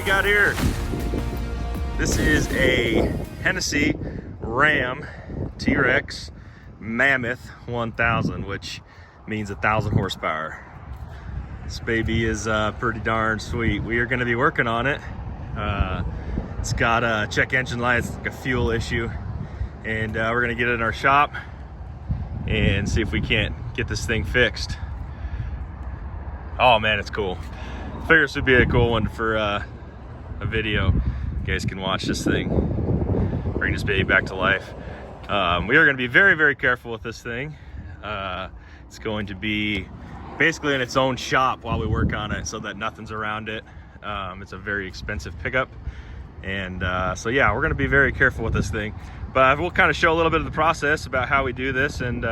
we got here? This is a Hennessey Ram TRX Mammoth 1000, which means 1,000 horsepower. This baby is pretty darn sweet. We are going to be working on it. It's got a check engine light, it's like a fuel issue, and we're going to get it in our shop and see if we can't get this thing fixed. Oh man, it's cool. Figure this would be a cool one for a video. You guys can watch this thing, bring this baby back to life. We are going to be very, very careful with this thing. It's going to be basically in its own shop while we work on it so that nothing's around it. It's a very expensive pickup. And so yeah, we're going to be very careful with this thing. But we'll kind of show a little bit of the process about how we do this. And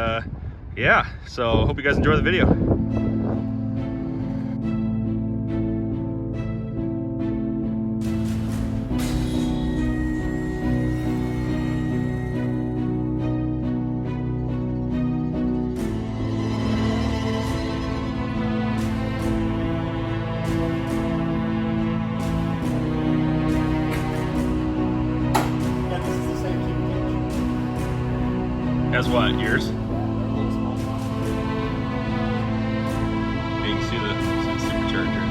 yeah, so hope you guys enjoy the video. As what, yours? You can see the supercharger in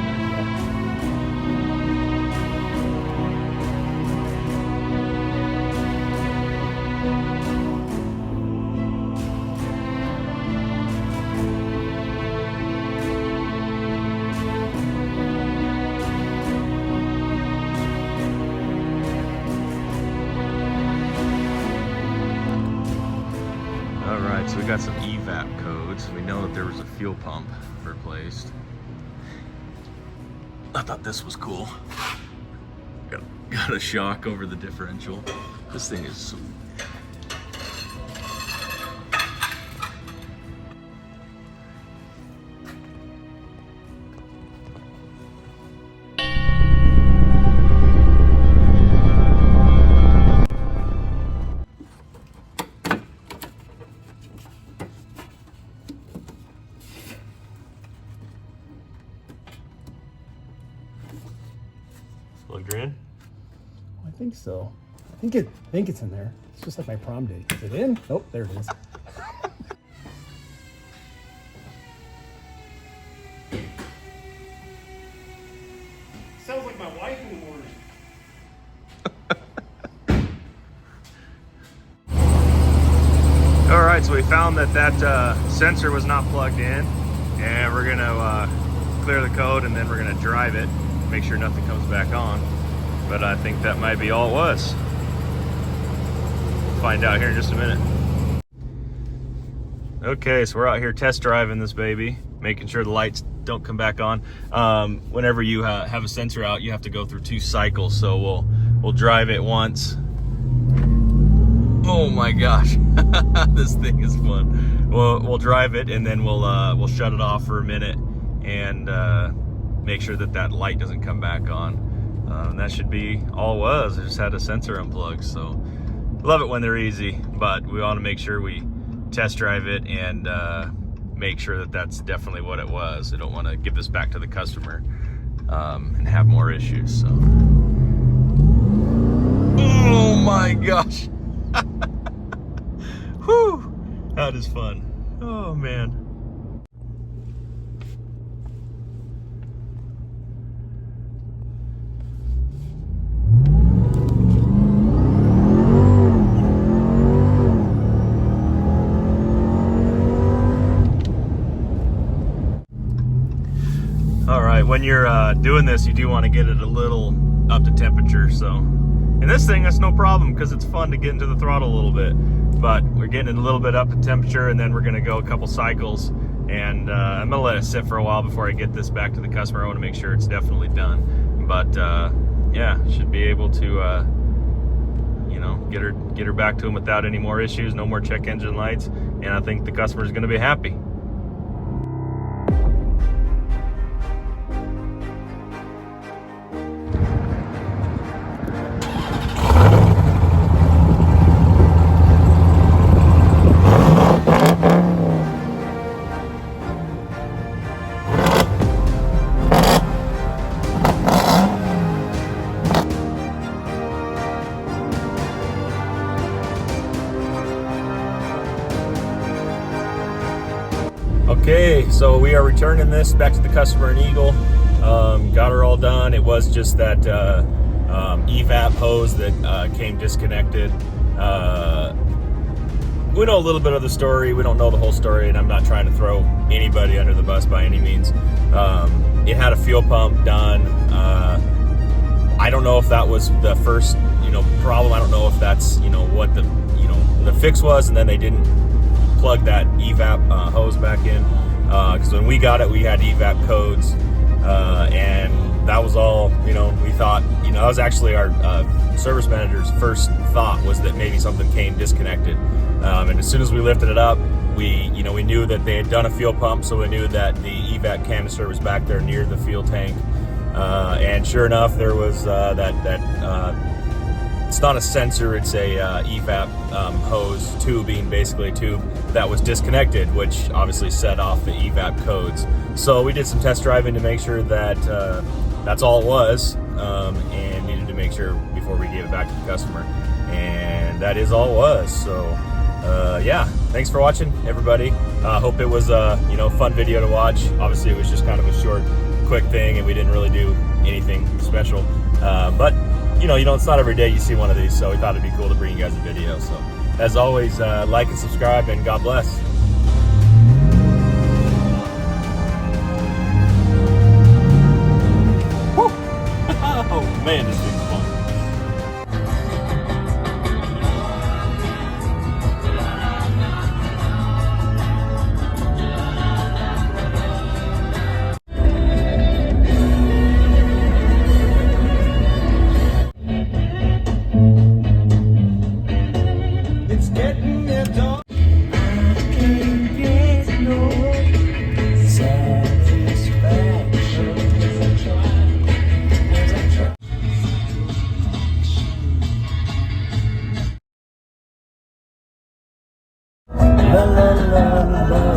So we got some evap codes. We know that there was a fuel pump replaced. I thought this was cool. Got a shock over the differential. This thing is sweet. Plugged her in? I think so. I think it's in there. It's just like my prom date. Is it in? Nope, there it is. Sounds like my wife in the morning. All right, so we found that sensor was not plugged in, and we're gonna clear the code, and then we're gonna drive it, make sure nothing comes back on. But I think that might be all it was. We'll find out here in just a minute. Okay, so we're out here test driving this baby, making sure the lights don't come back on. Whenever you have a sensor out, you have to go through 2 cycles. So we'll drive it once. Oh my gosh, this thing is fun. We'll drive it, and then we'll shut it off for a minute and make sure that light doesn't come back on. And that should be all it was. I just had a sensor unplugged. So love it when they're easy, but we want to make sure we test drive it and make sure that that's definitely what it was. I don't want to give this back to the customer and have more issues. So, oh my gosh. Whew, that is fun. Oh man. All right, when you're doing this, you do want to get it a little up to temperature. So, and this thing, that's no problem because it's fun to get into the throttle a little bit. But we're getting it a little bit up to temperature, and then we're gonna go a couple cycles, and I'm gonna let it sit for a while before I get this back to the customer. I want to make sure it's definitely done. But yeah, should be able to you know, get her back to him without any more issues, no more check engine lights, and I think the customer is gonna be happy. Okay, so we are returning this back to the customer in Eagle. Got her all done. It was just that evap hose that came disconnected. We know a little bit of the story. We don't know the whole story, and I'm not trying to throw anybody under the bus by any means. It had a fuel pump done. I don't know if that was the first, problem. I don't know if that's, what the fix was, and then they didn't plug that evap hose back in. Because when we got it, we had evap codes, and that was all. We thought, that was actually our service manager's first thought, was that maybe something came disconnected. And as soon as we lifted it up, we knew that they had done a fuel pump, so we knew that the evap canister was back there near the fuel tank. And sure enough, there was it's not a sensor, it's a evap hose tubing, basically a tube that was disconnected, which obviously set off the evap codes. So we did some test driving to make sure that that's all it was, and needed to make sure before we gave it back to the customer. And that is all it was. So yeah, thanks for watching, everybody. Hope it was a fun video to watch. Obviously, it was just kind of a short, quick thing, and we didn't really do anything special. But it's not every day you see one of these, so we thought it'd be cool to bring you guys a video. So, as always, like and subscribe, and God bless. Woo! Oh man, this thing's fun. La la la la.